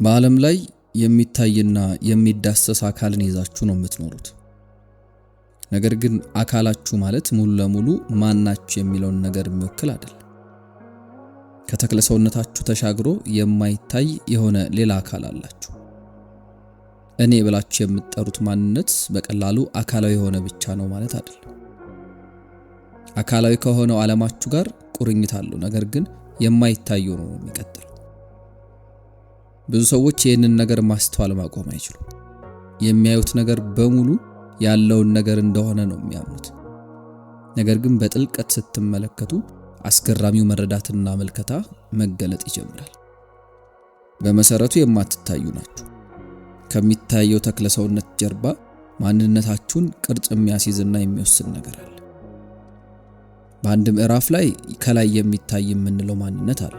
በዓለም ላይ የሚታይና የሚዳሰስ አካልን ይዛችሁ ነው የምትኖሩት። ነገር ግን አካላችሁ ማለት ሙሉ ለሙሉ ማናችሁ የሚለውን ነገር የሚወክል አይደለም። ከተክለ ሰውነታችሁ ተሻግሮ የማይታይ የሆነ ሌላ አካል አላችሁ። እኔ ብላችሁ የምትጠሩት ማንነት በቀላሉ አካላዊ የሆነ ብቻ ነው ማለት አይደለም። አካላዊ ከሆነው ዓለማችሁ ጋር ቁርኝት አለው፣ ነገር ግን የማይታየው ነው የሚቀጥለው። ብዙ ሰዎች ይህንን ነገር ማስተዋል ማቆም አይችሉም። የሚያዩት ነገር በሙሉ ያለውን ነገር እንደሆነ ነው የሚያምኑት። ነገር ግን በጥልቀት ስትመለከቱ አስገራሚው መረዳትና መልከታ መገለጥ ይጀምራል። በመሰረቱ የማትታዩ ናችሁ። ከሚታየው ተክለ ሰውነት ጀርባ ማንነታችሁን ቅርጽ የሚያስይዝና የሚወስን ነገር አለ። በአንድ ምዕራፍ ላይ ከላይ የሚታይ የምንለው ማንነት አለ።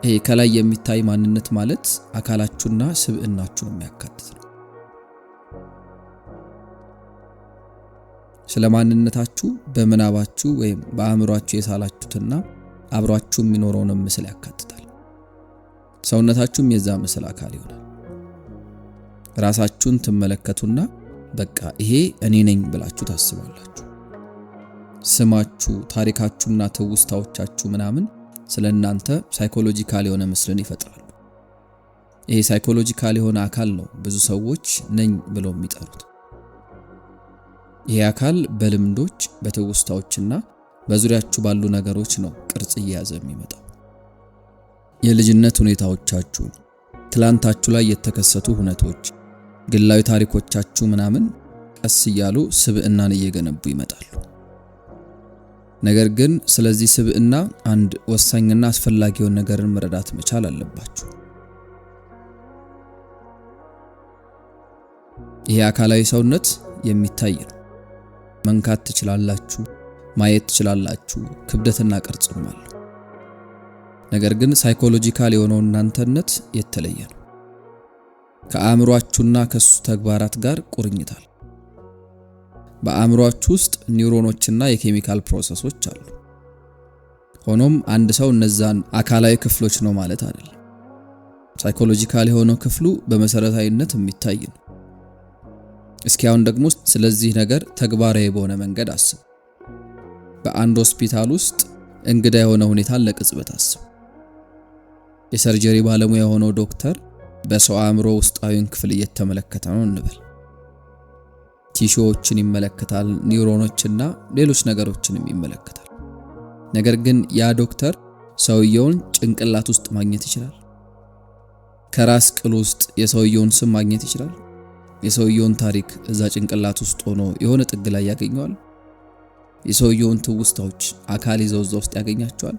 ይሄ ከላይ የሚታይ ማንነት ማለት አካላችሁና ስብዕናችሁን የሚያካትት ነው። ስለ ማንነታችሁ በምናባችሁ ወይም በአእምሯችሁ የሳላችሁትና አብሯችሁ የሚኖረውን ምስል ያካትታል። ሰውነታችሁም የዛ ምስል አካል ይሆናል። ራሳችሁን ትመለከቱና በቃ ይሄ እኔ ነኝ ብላችሁ ታስባላችሁ። ስማችሁ፣ ታሪካችሁና ትውስታዎቻችሁ ምናምን ስለናንተ ሳይኮሎጂካል የሆነ ምስልን ይፈጥራሉ። ይሄ ሳይኮሎጂካል የሆነ አካል ነው ብዙ ሰዎች ነኝ ብለው የሚጠሩት። ይሄ አካል በልምዶች፣ በትውስታዎችና በዙሪያችሁ ባሉ ነገሮች ነው ቅርጽ እየያዘ የሚመጣው። የልጅነት ሁኔታዎቻችሁ፣ ትላንታችሁ ላይ የተከሰቱ ሁነቶች፣ ግላዊ ታሪኮቻችሁ ምናምን ቀስ እያሉ ስብዕናን እየገነቡ ይመጣሉ። ነገር ግን ስለዚህ ስብዕና አንድ ወሳኝና አስፈላጊ የሆነ ነገርን መረዳት መቻል አለባችሁ። ይሄ አካላዊ ሰውነት የሚታይ ነው። መንካት ትችላላችሁ፣ ማየት ትችላላችሁ፣ ክብደትና ቅርጽም አለው። ነገር ግን ሳይኮሎጂካል የሆነው እናንተነት የተለየ ነው። ከአእምሯችሁና ከሱ ተግባራት ጋር ቁርኝታል። በአእምሯችሁ ውስጥ ኒውሮኖችና የኬሚካል ፕሮሰሶች አሉ። ሆኖም አንድ ሰው እነዛን አካላዊ ክፍሎች ነው ማለት አይደለም። ሳይኮሎጂካል የሆነው ክፍሉ በመሰረታዊነት የሚታይ ነው። እስኪ አሁን ደግሞ ስለዚህ ነገር ተግባራዊ በሆነ መንገድ አስቡ። በአንድ ሆስፒታል ውስጥ እንግዳ የሆነ ሁኔታን ለቅጽበት አስቡ። የሰርጀሪ ባለሙያ የሆነው ዶክተር በሰው አእምሮ ውስጣዊን ክፍል እየተመለከተ ነው እንበል። ቲሹዎችን ይመለከታል፣ ኒውሮኖችና ሌሎች ነገሮችንም ይመለከታል። ነገር ግን ያ ዶክተር ሰውየውን ጭንቅላት ውስጥ ማግኘት ይችላል? ከራስ ቅል ውስጥ የሰውየውን ስም ማግኘት ይችላል? የሰውየውን ታሪክ እዛ ጭንቅላት ውስጥ ሆኖ የሆነ ጥግ ላይ ያገኘዋል? የሰውየውን ትውስታዎች አካል ይዘው እዛ ውስጥ ያገኛቸዋል?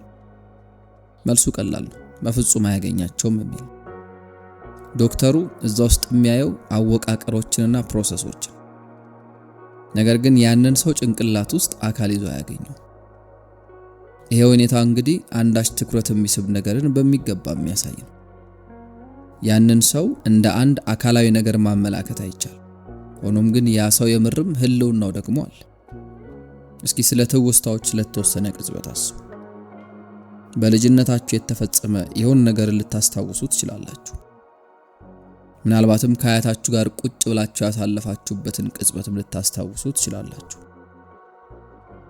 መልሱ ቀላል ነው፣ በፍጹም አያገኛቸውም የሚል። ዶክተሩ እዛ ውስጥ የሚያየው አወቃቀሮችንና ፕሮሰሶችን፣ ነገር ግን ያንን ሰው ጭንቅላት ውስጥ አካል ይዞ አያገኘው። ይሄ ሁኔታ እንግዲህ አንዳች ትኩረት የሚስብ ነገርን በሚገባ የሚያሳይ ነው። ያንን ሰው እንደ አንድ አካላዊ ነገር ማመላከት አይቻልም። ሆኖም ግን ያ ሰው የምርም ህልውናው ደግሞ አለ። እስኪ ስለ ትውስታዎች ስለተወሰነ ቅጽበት አስቡ። በልጅነታችሁ የተፈጸመ የሆነ ነገር ልታስታውሱ ትችላላችሁ። ምናልባትም ከአያታችሁ ጋር ቁጭ ብላችሁ ያሳለፋችሁበትን ቅጽበትም ልታስታውሱ ትችላላችሁ።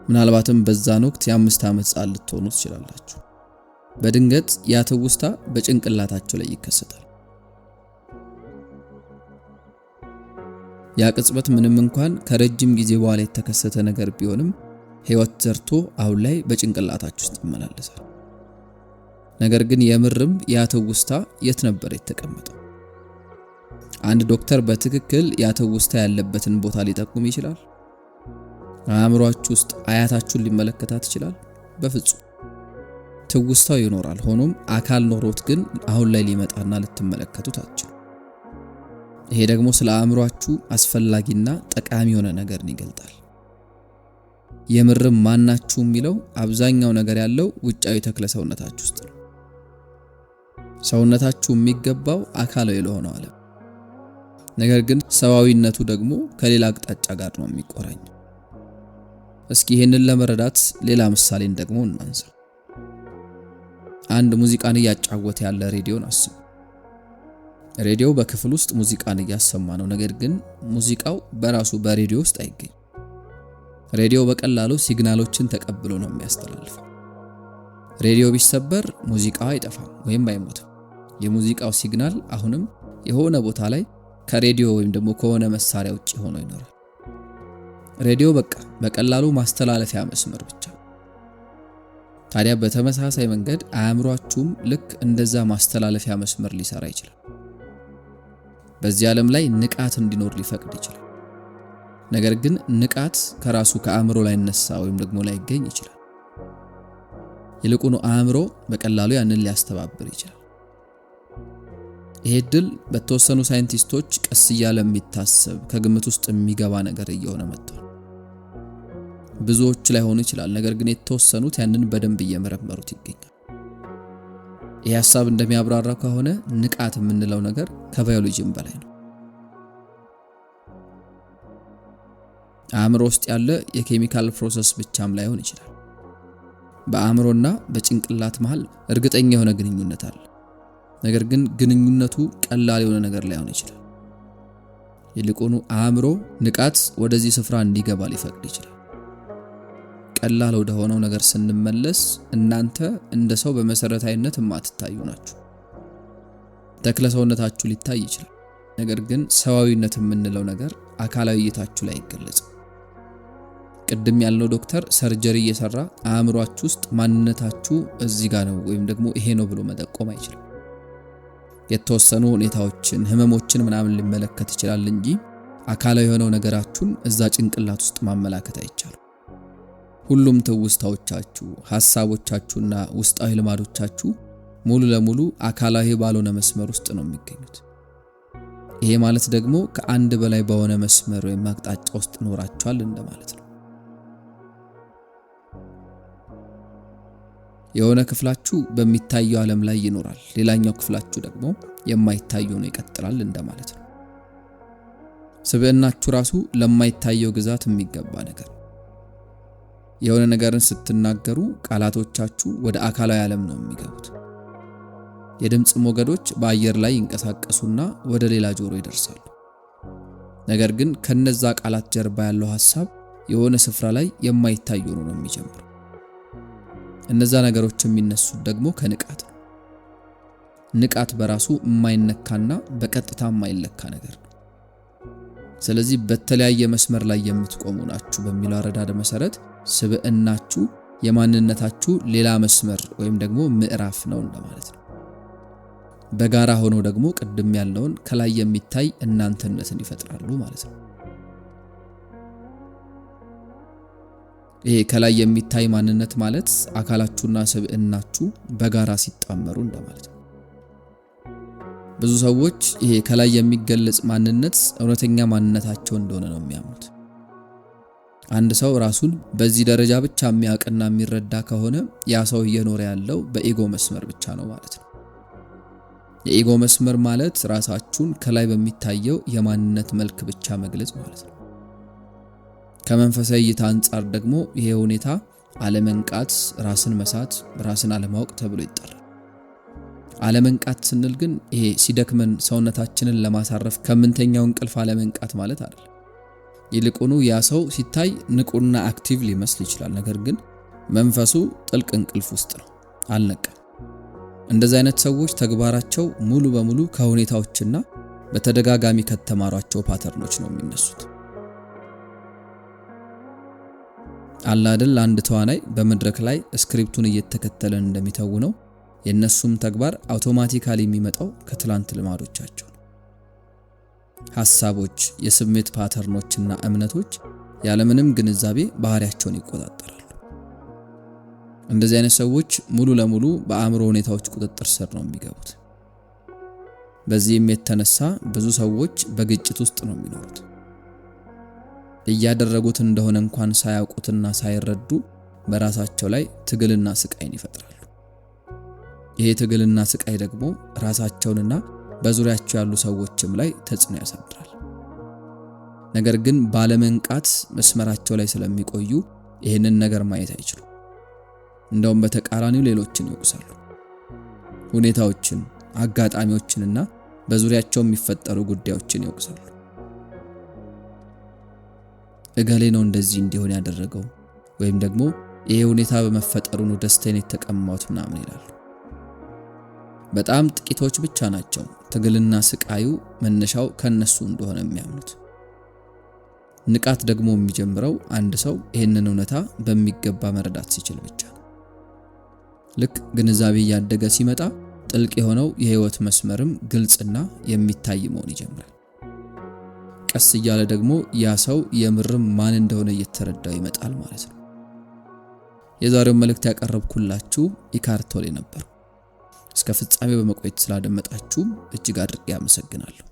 ምናልባትም በዛን ወቅት የ5 ዓመት ሕፃን ልትሆኑ ትችላላችሁ። በድንገት ያ ትውስታ በጭንቅላታችሁ ላይ ይከሰታል። ያ ቅጽበት ምንም እንኳን ከረጅም ጊዜ በኋላ የተከሰተ ነገር ቢሆንም ህይወት ዘርቶ አሁን ላይ በጭንቅላታችሁ ውስጥ ይመላለሳል። ነገር ግን የምርም ያ ትውስታ የት ነበር የተቀመጠው? አንድ ዶክተር በትክክል ያ ትውስታ ያለበትን ቦታ ሊጠቁም ይችላል? አእምሯችሁ ውስጥ አያታችሁን ሊመለከታት ይችላል? በፍጹም። ትውስታው ይኖራል፣ ሆኖም አካል ኖሮት ግን አሁን ላይ ሊመጣና ልትመለከቱት አትችሉ። ይሄ ደግሞ ስለ አእምሯችሁ አስፈላጊና ጠቃሚ የሆነ ነገርን ይገልጣል። የምርም ማናችሁ የሚለው አብዛኛው ነገር ያለው ውጫዊ ተክለ ሰውነታችሁ ውስጥ ነው። ሰውነታችሁ የሚገባው አካላዊ ለሆነው ዓለም፣ ነገር ግን ሰዋዊነቱ ደግሞ ከሌላ አቅጣጫ ጋር ነው የሚቆራኘው። እስኪ ይሄንን ለመረዳት ሌላ ምሳሌን ደግሞ እናንሳ። አንድ ሙዚቃን እያጫወተ ያለ ሬዲዮን አስቡ። ሬዲዮ በክፍል ውስጥ ሙዚቃን እያሰማ ነው፣ ነገር ግን ሙዚቃው በራሱ በሬዲዮ ውስጥ አይገኝም። ሬዲዮ በቀላሉ ሲግናሎችን ተቀብሎ ነው የሚያስተላልፈው። ሬዲዮ ቢሰበር ሙዚቃው አይጠፋም ወይም አይሞትም። የሙዚቃው ሲግናል አሁንም የሆነ ቦታ ላይ ከሬዲዮ ወይም ደግሞ ከሆነ መሳሪያ ውጪ ሆኖ ይኖራል። ሬዲዮ በቀላሉ ማስተላለፊያ መስመር ብቻ። ታዲያ በተመሳሳይ መንገድ አእምሯችሁም ልክ እንደዛ ማስተላለፊያ መስመር ሊሰራ ይችላል። በዚህ ዓለም ላይ ንቃት እንዲኖር ሊፈቅድ ይችላል። ነገር ግን ንቃት ከራሱ ከአእምሮ ላይ ነሳ ወይም ደግሞ ላይ ይገኝ ይችላል። ይልቁኑ አእምሮ በቀላሉ ያንን ሊያስተባብር ይችላል። ይሄ ድል በተወሰኑ ሳይንቲስቶች ቀስ እያለ የሚታሰብ ከግምት ውስጥ የሚገባ ነገር እየሆነ መጥቷል። ብዙዎች ላይ ሆኖ ይችላል፣ ነገር ግን የተወሰኑት ያንን በደንብ እየመረመሩት ይገኛል። ይህ ሐሳብ እንደሚያብራራው ከሆነ ንቃት የምንለው ነገር ከባዮሎጂም በላይ ነው። አእምሮ ውስጥ ያለ የኬሚካል ፕሮሰስ ብቻም ላይሆን ይችላል። በአእምሮና በጭንቅላት መሃል እርግጠኛ የሆነ ግንኙነት አለ። ነገር ግን ግንኙነቱ ቀላል የሆነ ነገር ላይሆን ይችላል። ይልቁኑ አእምሮ ንቃት ወደዚህ ስፍራ እንዲገባ ሊፈቅድ ይችላል። ቀላል ወደ ሆነው ነገር ስንመለስ እናንተ እንደ ሰው በመሰረታዊነት የማትታዩ ናችሁ። ተክለ ሰውነታችሁ ሊታይ ይችላል፣ ነገር ግን ሰዋዊነት የምንለው ነገር አካላዊ እይታችሁ ላይ አይገለጽም። ቅድም ያልነው ዶክተር ሰርጀሪ እየሰራ አእምሯችሁ ውስጥ ማንነታችሁ እዚህ ጋር ነው ወይም ደግሞ ይሄ ነው ብሎ መጠቆም አይችልም። የተወሰኑ ሁኔታዎችን ህመሞችን ምናምን ሊመለከት ይችላል እንጂ አካላዊ የሆነው ነገራችሁን እዛ ጭንቅላት ውስጥ ማመላከት አይቻልም። ሁሉም ትውስታዎቻችሁ፣ ሐሳቦቻችሁና ውስጣዊ ልማዶቻችሁ ሙሉ ለሙሉ አካላዊ ባልሆነ መስመር ውስጥ ነው የሚገኙት። ይሄ ማለት ደግሞ ከአንድ በላይ በሆነ መስመር ወይም አቅጣጫ ውስጥ ኖራችኋል እንደማለት ነው። የሆነ ክፍላችሁ በሚታየው ዓለም ላይ ይኖራል፣ ሌላኛው ክፍላችሁ ደግሞ የማይታየው ነው ይቀጥላል እንደማለት ነው። ስብዕናችሁ ራሱ ለማይታየው ግዛት የሚገባ ነገር። የሆነ ነገርን ስትናገሩ ቃላቶቻችሁ ወደ አካላዊ ዓለም ነው የሚገቡት። የድምጽ ሞገዶች በአየር ላይ ይንቀሳቀሱና ወደ ሌላ ጆሮ ይደርሳሉ። ነገር ግን ከነዛ ቃላት ጀርባ ያለው ሐሳብ የሆነ ስፍራ ላይ የማይታይ ሆኖ ነው የሚጀምረው። እነዛ ነገሮች የሚነሱት ደግሞ ከንቃት ነው። ንቃት በራሱ የማይነካና በቀጥታ የማይለካ ነገር ነው። ስለዚህ በተለያየ መስመር ላይ የምትቆሙ ናችሁ በሚለው አረዳድ መሰረት ስብዕናችሁ የማንነታችሁ ሌላ መስመር ወይም ደግሞ ምዕራፍ ነው እንደማለት ነው። በጋራ ሆኖ ደግሞ ቅድም ያለውን ከላይ የሚታይ እናንተነትን ይፈጥራሉ ማለት ነው። ይሄ ከላይ የሚታይ ማንነት ማለት አካላችሁና ስብዕናችሁ በጋራ ሲጣመሩ እንደማለት ነው። ብዙ ሰዎች ይሄ ከላይ የሚገለጽ ማንነት እውነተኛ ማንነታቸው እንደሆነ ነው የሚያምኑት። አንድ ሰው ራሱን በዚህ ደረጃ ብቻ የሚያውቅና የሚረዳ ከሆነ ያ ሰው እየኖረ ያለው በኢጎ መስመር ብቻ ነው ማለት ነው። የኢጎ መስመር ማለት ራሳችሁን ከላይ በሚታየው የማንነት መልክ ብቻ መግለጽ ማለት ነው። ከመንፈሳዊ እይታ አንጻር ደግሞ ይሄ ሁኔታ አለመንቃት፣ ራስን መሳት፣ ራስን አለማወቅ ተብሎ ይጠራል። አለመንቃት ስንል ግን ይሄ ሲደክመን ሰውነታችንን ለማሳረፍ ከምንተኛው እንቅልፍ አለመንቃት ማለት አይደለም። ይልቁኑ ያ ሰው ሲታይ ንቁና አክቲቭ ሊመስል ይችላል፣ ነገር ግን መንፈሱ ጥልቅ እንቅልፍ ውስጥ ነው፣ አልነቃም። እንደዚህ አይነት ሰዎች ተግባራቸው ሙሉ በሙሉ ከሁኔታዎችና በተደጋጋሚ ከተማሯቸው ፓተርኖች ነው የሚነሱት። አላደል አንድ ተዋናይ በመድረክ ላይ ስክሪፕቱን እየተከተለ እንደሚተውነው የነሱም ተግባር አውቶማቲካሊ የሚመጣው ከትላንት ልማዶቻቸው። ሐሳቦች፣ የስሜት ፓተርኖችና እምነቶች ያለምንም ግንዛቤ ባህሪያቸውን ይቆጣጠራሉ። እንደዚህ አይነት ሰዎች ሙሉ ለሙሉ በአእምሮ ሁኔታዎች ቁጥጥር ስር ነው የሚገቡት። በዚህም የተነሳ ብዙ ሰዎች በግጭት ውስጥ ነው የሚኖሩት። እያደረጉት እንደሆነ እንኳን ሳያውቁትና ሳይረዱ በራሳቸው ላይ ትግልና ስቃይን ይፈጥራሉ። ይሄ ትግልና ስቃይ ደግሞ ራሳቸውንና በዙሪያቸው ያሉ ሰዎችም ላይ ተጽዕኖ ያሳድራል። ነገር ግን ባለመንቃት መስመራቸው ላይ ስለሚቆዩ ይህንን ነገር ማየት አይችሉም። እንደውም በተቃራኒው ሌሎችን ይወቅሳሉ። ሁኔታዎችን፣ አጋጣሚዎችንና በዙሪያቸው የሚፈጠሩ ጉዳዮችን ይወቅሳሉ። እገሌ ነው እንደዚህ እንዲሆን ያደረገው ወይም ደግሞ ይሄ ሁኔታ በመፈጠሩ ነው ደስታዬን የተቀማሁት ምናምን ይላሉ። በጣም ጥቂቶች ብቻ ናቸው ትግልና ስቃዩ መነሻው ከነሱ እንደሆነ የሚያምኑት። ንቃት ደግሞ የሚጀምረው አንድ ሰው ይህንን እውነታ በሚገባ መረዳት ሲችል ብቻ ነው። ልክ ግንዛቤ እያደገ ሲመጣ ጥልቅ የሆነው የህይወት መስመርም ግልጽና የሚታይ መሆን ይጀምራል። ቀስ እያለ ደግሞ ያ ሰው የምርም ማን እንደሆነ እየተረዳው ይመጣል ማለት ነው። የዛሬው መልእክት ያቀረብኩላችሁ ኢካርት ቶሌ ነበር። እስከ ፍጻሜው በመቆየት ስላደመጣችሁ እጅግ አድርጌ አመሰግናለሁ።